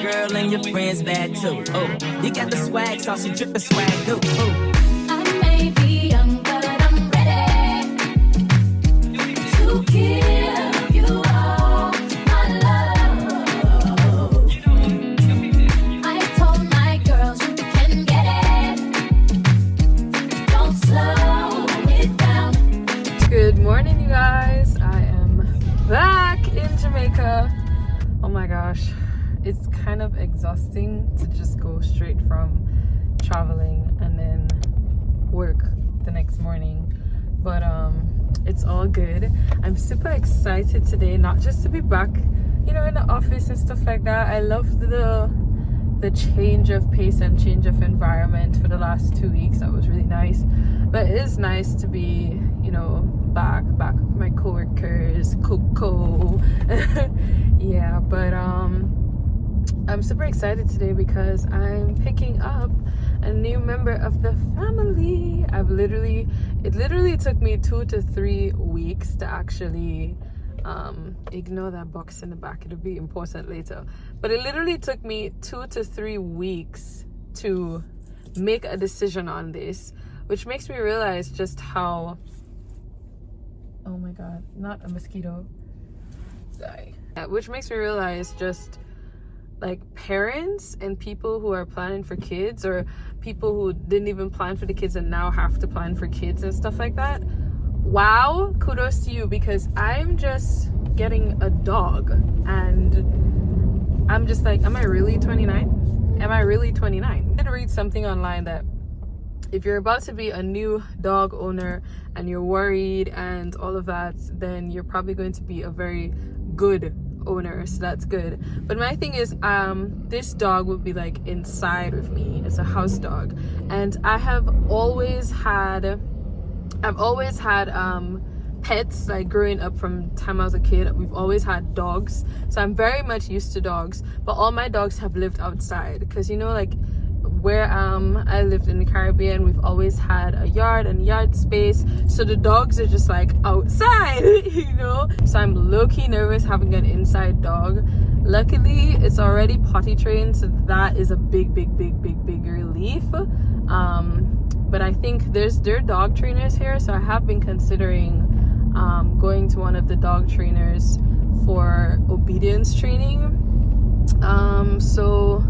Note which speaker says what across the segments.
Speaker 1: girl and your friends bad too. Oh, you got the swag sauce, you drippin' swag too. Oh.
Speaker 2: I may be young, but I'm ready to give you all my love. I told my girls you can get it. Don't slow it down.
Speaker 3: Good morning, you guys. I am back in Jamaica. Oh my gosh, it's kind of exhausting to just go straight from traveling and then work the next morning, but it's all good. I'm super excited today, not just to be back, you know, in the office and stuff like that. I love the change of pace and change of environment for the last 2 weeks. That was really nice, but it is nice to be, you know, back with my coworkers, Coco. Yeah, but I'm super excited today because I'm picking up a new member of the family. It literally took me 2 to 3 weeks to actually ignore that box in the back, it'll be important later, but it literally took me 2 to 3 weeks to make a decision on this, which makes me realize just how, oh my god, not a mosquito, die. Which makes me realize just like parents and people who are planning for kids, or people who didn't even plan for the kids and now have to plan for kids and stuff like that. Wow, kudos to you, because I'm just getting a dog and I'm just like, am I really 29? Am I really 29? I did read something online that if you're about to be a new dog owner and you're worried and all of that, then you're probably going to be a very good owner, so that's good. But my thing is, this dog would be like inside with me. It's a house dog, and I've always had pets. Like growing up from time I was a kid, we've always had dogs, so I'm very much used to dogs. But all my dogs have lived outside, because you know, like where I lived in the Caribbean, we've always had a yard and yard space, so the dogs are just like outside, you know. So I'm low-key nervous having an inside dog. Luckily it's already potty trained, so that is a big relief. But I think there are dog trainers here, so I have been considering going to one of the dog trainers for obedience training. So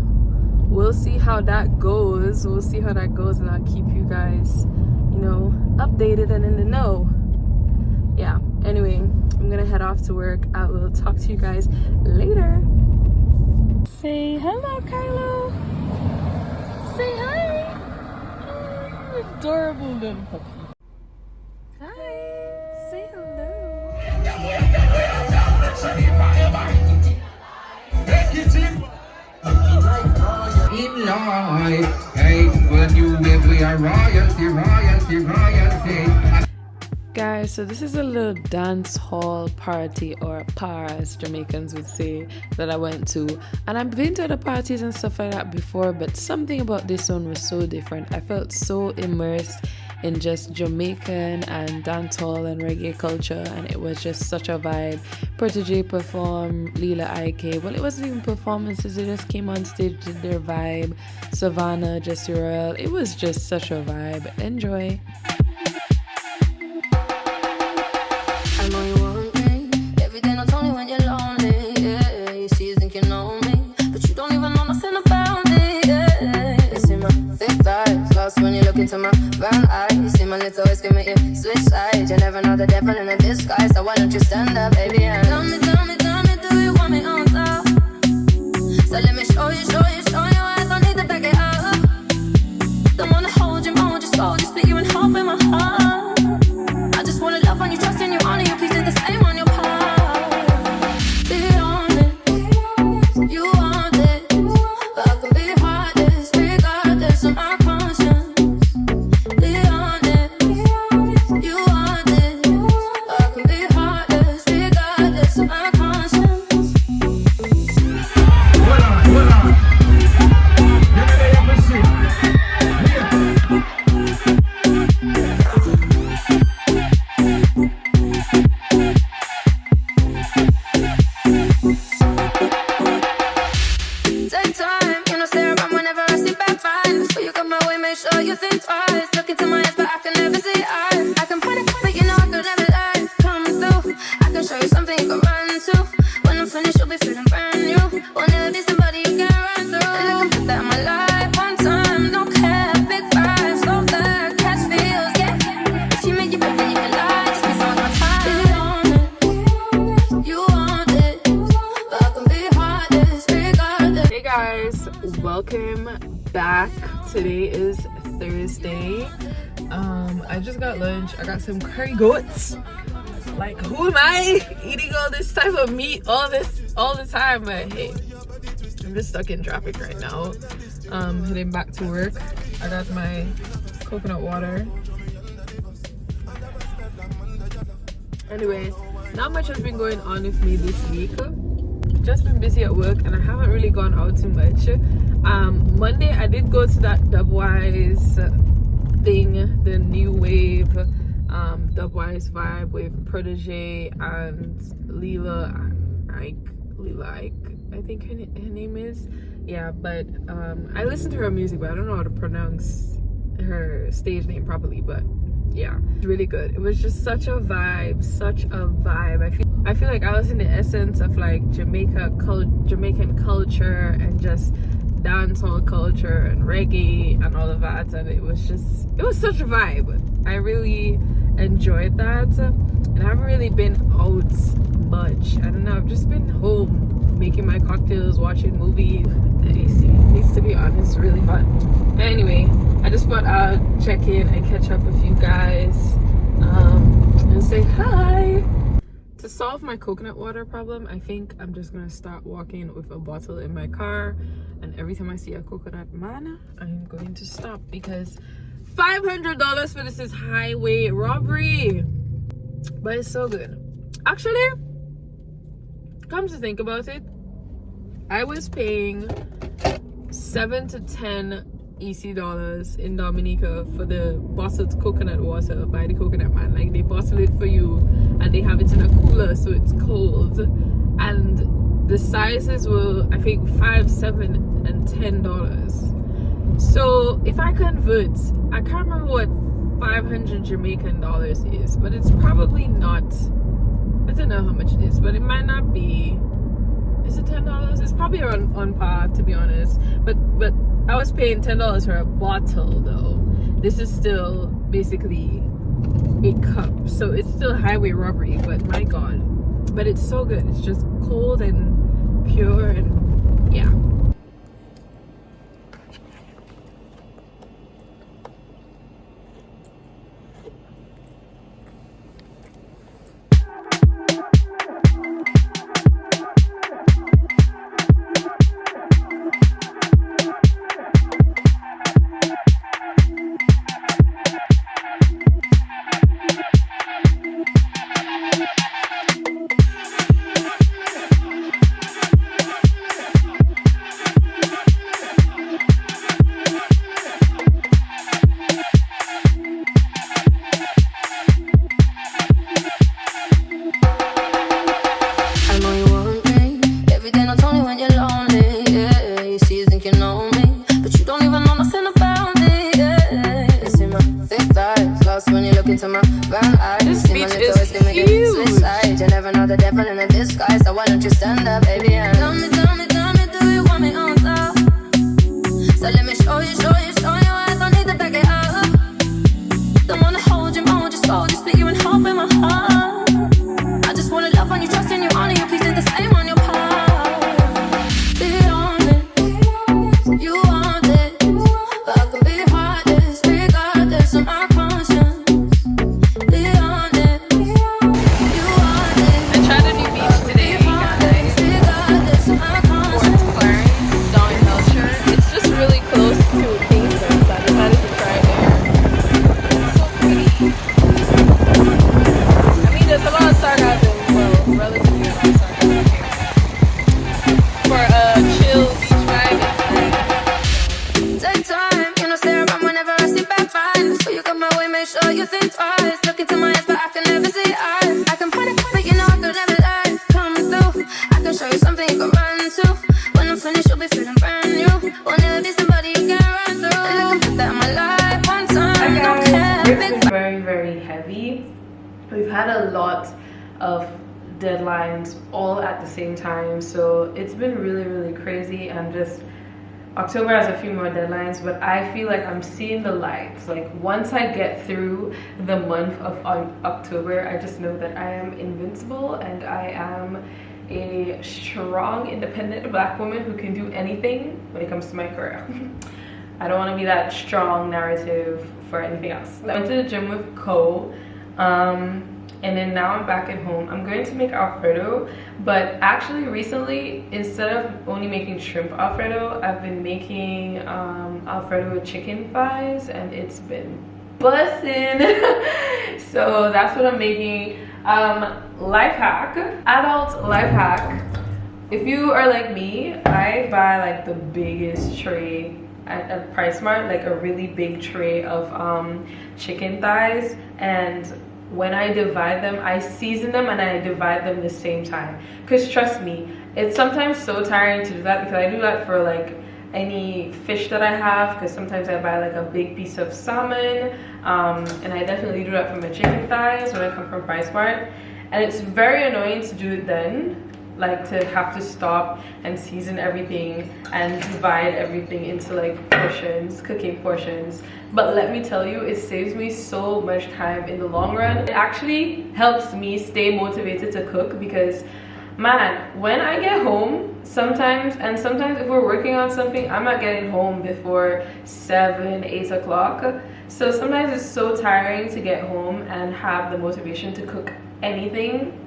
Speaker 3: we'll see how that goes. And I'll keep you guys, you know, updated and in the know. Yeah, anyway, I'm gonna head off to work. I will talk to you guys later. Say hello, Kylo. Say hi. Oh, adorable little puppy. Hi, say hello.
Speaker 4: In life, hey, when you live, we are royalty.
Speaker 3: Guys, so this is a little dance hall party, or par as Jamaicans would say, that I went to. And I've been to other parties and stuff like that before, but something about this one was so different. I felt so immersed in just Jamaican and dancehall and reggae culture, and it was just such a vibe. Protege performed, Leela IK, well, it wasn't even performances, they just came on stage, did their vibe. Savannah, Jessie Royal, it was just such a vibe. Enjoy.
Speaker 2: I know you want me every day, not only when you're lonely. Yeah, you see, you think you know me, but you don't even know nothing about me. Yeah, you see my thick thighs, lost when you look into my brown eyes. You see my little ways can make you switch sides. You never know the devil in a disguise, so why don't you stand up, baby? And tell me, do you want me on top? So let me show you. I don't need to back it up. Don't wanna hold you, mold you, soul, just split you in half in my heart. I just wanna love on you, trust in you, honor you, please do the same on your part. Be honest, you want it, but I can be heartless, regardless of my conscience. Be honest, you want it, but I can be heartless, regardless of my conscience.
Speaker 4: Well,
Speaker 2: make sure you think twice. Look into my eyes, but I can never see eyes. I can point it, but you know I could never lie. Coming through, I can show you something you can run to. When I'm finished, you'll be feeling brand new. Will never be somebody you can run through. And I can put that in my life one time, no care. Big vibes, slow flag, catch feels, yeah. If you make it better, you can lie. Just be someone my time. You want it, but I can be heartless, regardless.
Speaker 3: Hey guys, welcome back. Today is Thursday. I just got lunch. I got some curry goats. Like, who am I eating all this type of meat all the time? But hey, I'm just stuck in traffic right now. Heading back to work. I got my coconut water. Anyway, not much has been going on with me this week. Just been busy at work and I haven't really gone out too much. Monday I did go to that Dubwise thing, the new wave Dubwise vibe with Protege and Leela Ike, I think her name is. Yeah, but I listened to her music, but I don't know how to pronounce her stage name properly. But yeah, it's really good. It was just such a vibe. I feel like I was in the essence of like Jamaican culture and just dancehall culture and reggae and all of that, and it was such a vibe. I really enjoyed that, and I haven't really been out much. I don't know, I've just been home making my cocktails, watching movies. The AC needs to be on, it's really hot. Anyway, I just thought I'd check in and catch up with you guys and say hi. To solve my coconut water problem, I think I'm just gonna start walking with a bottle in my car, and every time I see a coconut man, I'm going to stop, because $500 for this is highway robbery. But it's so good. Actually, come to think about it, I was paying $7 to $10 EC dollars in Dominica for the bottled coconut water by the Coconut Man. Like, they bottle it for you and they have it in a cooler so it's cold, and the sizes were, I think, $5, $7, and $10. So if I convert, I can't remember what 500 Jamaican dollars is, but it's probably not, I don't know how much it is, but it might not be, is it $10? It's probably around on par, to be honest. But I was paying $10 for a bottle though. This is still basically a cup, so it's still highway robbery, but my god. But it's so good. It's just cold and pure, and yeah.
Speaker 2: When I'm finished, you'll be feeling brand new. Will never be somebody you can run through. And I can put that in my life.
Speaker 3: had a lot of deadlines all at the same time, so it's been really crazy. And just October has a few more deadlines, but I feel like I'm seeing the lights. Like once I get through the month of October, I just know that I am invincible and I am a strong, independent Black woman who can do anything when it comes to my career. I don't want to be that strong narrative for anything else. I went to the gym with Co, and then now I'm back at home. I'm going to make Alfredo, but actually recently, instead of only making shrimp Alfredo, I've been making Alfredo with chicken thighs, and it's been bussin'. So that's what I'm making. Life hack, adult life hack. If you are like me, I buy like the biggest tray at PriceSmart, like a really big tray of chicken thighs, and when I divide them, I season them and I divide them the same time. Because trust me, it's sometimes so tiring to do that, because I do that for like any fish that I have, because sometimes I buy like a big piece of salmon, and I definitely do that for my chicken thighs when I come from PriceSmart. And it's very annoying to do it then, like to have to stop and season everything and divide everything into like portions, cooking portions. But let me tell you, it saves me so much time in the long run. It actually helps me stay motivated to cook, because man, when I get home sometimes if we're working on something, I'm not getting home before 7, 8 o'clock. So sometimes it's so tiring to get home and have the motivation to cook anything.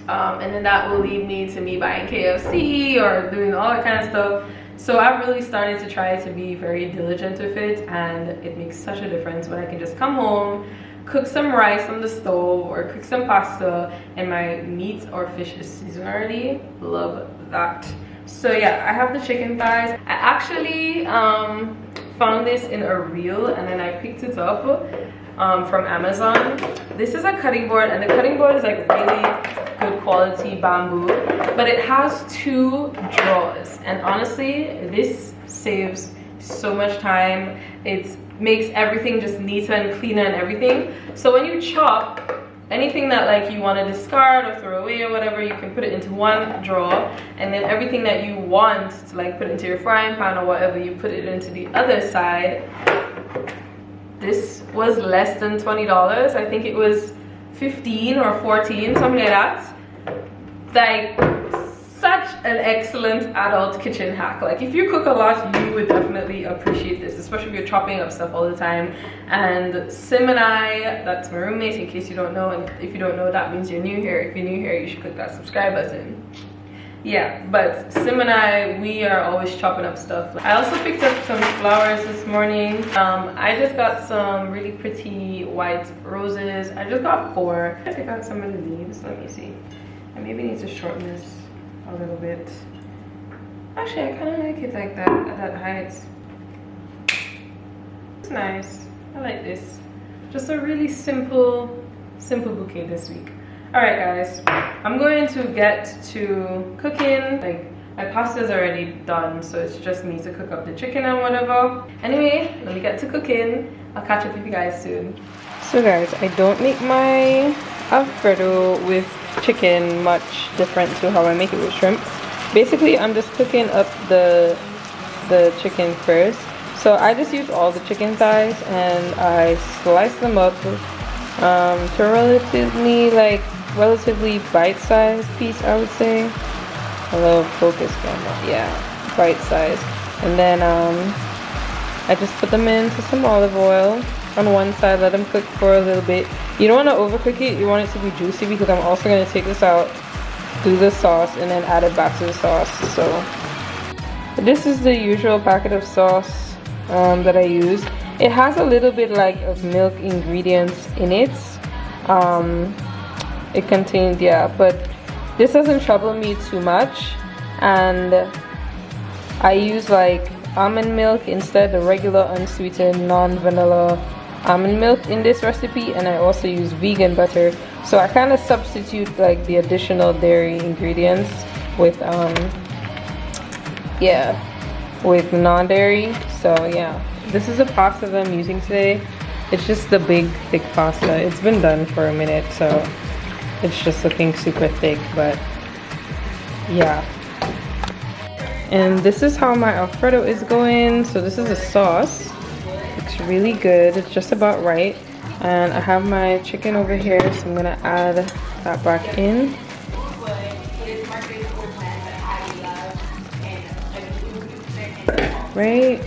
Speaker 3: And then that will lead me to me buying KFC or doing all that kind of stuff. So I've really started to try to be very diligent with it, and it makes such a difference when I can just come home, cook some rice on the stove or cook some pasta, and my meat or fish is seasoned already. Love that. So yeah, I have the chicken thighs. I actually found this in a reel, and then I picked it up from Amazon. This is a cutting board, and the cutting board is like really good quality bamboo, but it has 2 drawers, and honestly this saves so much time. It makes everything just neater and cleaner and everything. So when you chop anything that like you want to discard or throw away or whatever, you can put it into one drawer, and then everything that you want to like put into your frying pan or whatever, you put it into the other side. This was less than $20. I think it was 15 or 14, something like that. Like, such an excellent adult kitchen hack. Like, if you cook a lot, you would definitely appreciate this, especially if you're chopping up stuff all the time. And Sim and I, that's my roommate, in case you don't know, and if you don't know, that means you're new here. If you're new here, you should click that subscribe button. Yeah, but Sim and I, we are always chopping up stuff. I also picked up some flowers this morning. I just got some really pretty white roses. I just got 4. I took out some of the leaves. Let me see. I maybe need to shorten this a little bit. Actually, I kind of like it like that, at that height. It's nice. I like this. Just a really simple bouquet this week. Alright guys, I'm going to get to cooking. Like, my pasta's already done, so it's just me to cook up the chicken and whatever. Anyway, let me get to cooking. I'll catch up with you guys soon. So guys, I don't make my Alfredo with chicken much different to how I make it with shrimp. Basically, I'm just cooking up the chicken first. So I just use all the chicken thighs and I slice them up to relatively bite-sized piece, I would say. Hello, focus camera. Yeah, bite-sized. And then I just put them into some olive oil on one side, let them cook for a little bit. You don't want to overcook it, you want it to be juicy, because I'm also going to take this out, do the sauce, and then add it back to the sauce. So this is the usual packet of sauce that I use. It has a little bit like of milk ingredients in it. It contains, yeah, but this doesn't trouble me too much. And I use like almond milk instead, the regular unsweetened non-vanilla almond milk in this recipe, and I also use vegan butter. So I kind of substitute like the additional dairy ingredients with with non-dairy. So yeah, this is the pasta that I'm using today. It's just the big thick pasta. It's been done for a minute, so it's just looking super thick, but yeah. And this is how my Alfredo is going. So this is a sauce. Looks really good. It's just about right. And I have my chicken over here, so I'm gonna add that back in. Right.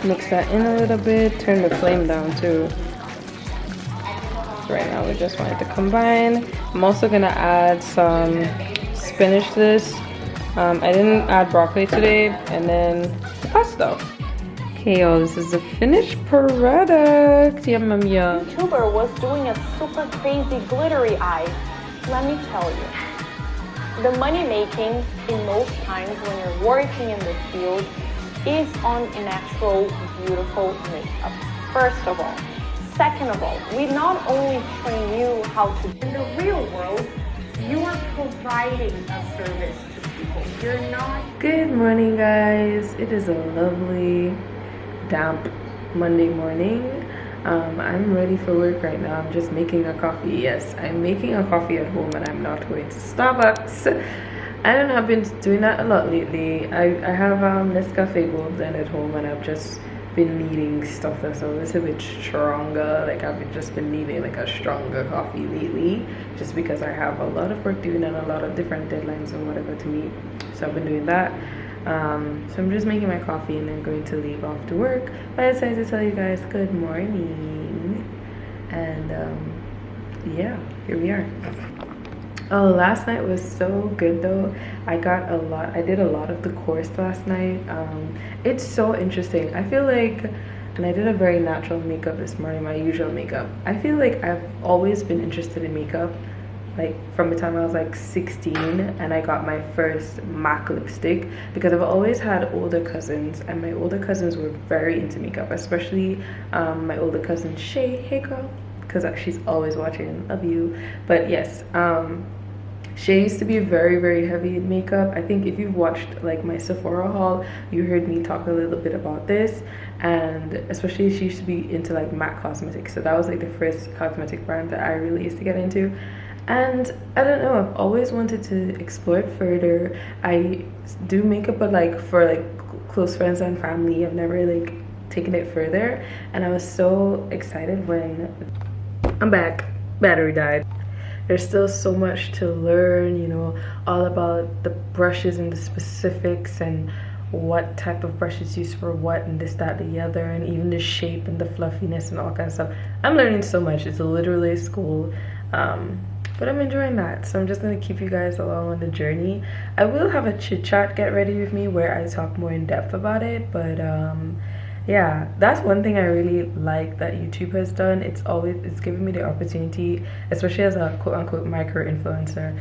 Speaker 3: Mix that in a little bit. Turn the flame down too. So right now we just want it to combine. I'm also gonna add some spinach to this. I didn't add broccoli today, and then the pasta. Okay, y'all, this is the finished product. Yum, yum, yum.
Speaker 5: YouTuber was doing a super crazy glittery eye. Let me tell you, the money making in most times when you're working in the field is on natural, beautiful makeup. First of all. Second of all, we not only train you how to, in the real world, you are providing a service to people. You're not.
Speaker 3: Good morning, guys. It is a lovely, damp Monday morning. I'm ready for work right now. I'm just making a coffee. Yes, I'm making a coffee at home, and I'm not going to Starbucks. I don't know, I've been doing that a lot lately. I have Nescafe Gold Blend at home, and I've just been needing stuff that's a little bit stronger. Like I've just been needing like a stronger coffee lately, just because I have a lot of work doing and a lot of different deadlines and whatever to meet. So I've been doing that. So I'm just making my coffee and then going to leave off to work. But I decided to tell you guys good morning. And yeah, here we are. Oh, last night was so good though. I did a lot of the course last night. It's so interesting. I feel like, and I did a very natural makeup this morning, my usual makeup. I feel like I've always been interested in makeup, like from the time I was like 16 and I got my first MAC lipstick, because I've always had older cousins, and my older cousins were very into makeup, especially my older cousin Shay. Hey girl, because she's always watching. Love you. But yes, Shay used to be very, very heavy in makeup. I think if you've watched like my Sephora haul, you heard me talk a little bit about this. And especially she used to be into like MAC Cosmetics. So that was like the first cosmetic brand that I really used to get into. And I don't know, I've always wanted to explore it further. I do makeup, but like for like close friends and family. I've never like taken it further. And I was so excited when I'm back. Battery died. There's still so much to learn, you know, all about the brushes and the specifics and what type of brushes used for what and this, that, the other, and even the shape and the fluffiness and all kinds of stuff. I'm learning so much. It's literally a school, but I'm enjoying that. So I'm just going to keep you guys along on the journey. I will have a chit chat get ready with me where I talk more in depth about it, but yeah, that's one thing I really like that YouTube has done. It's given me the opportunity, especially as a quote-unquote micro-influencer,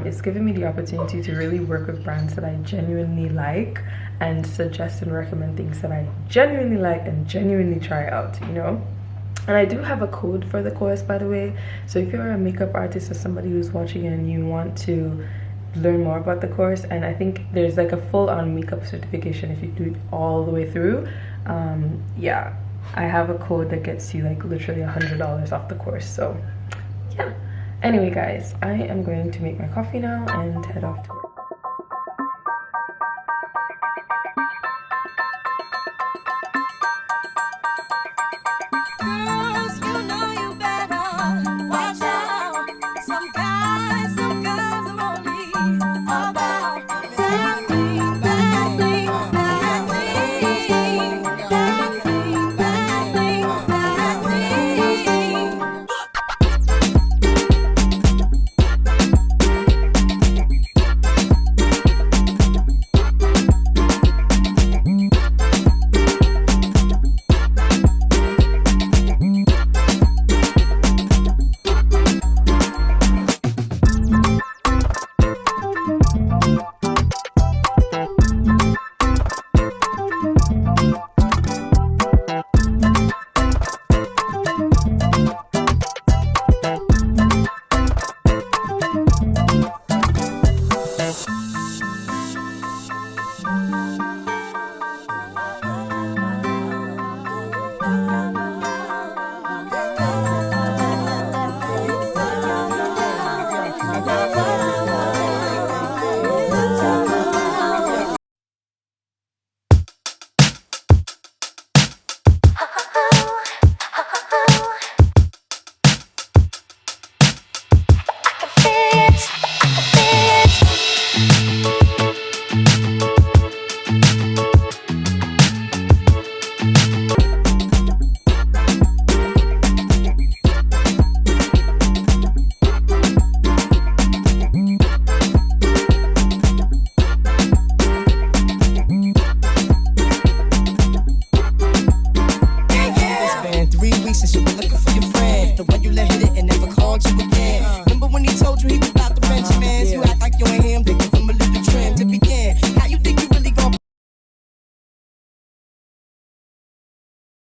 Speaker 3: it's given me the opportunity to really work with brands that I genuinely like and suggest and recommend things that I genuinely like and genuinely try out, you know. And I do have a code for the course, by the way. So if you're a makeup artist or somebody who's watching and you want to learn more about the course, and I think there's like a full-on makeup certification if you do it all the way through, yeah, I have a code that gets you like literally $100 off the course. So yeah, anyway guys, I am going to make my coffee now and head off to work.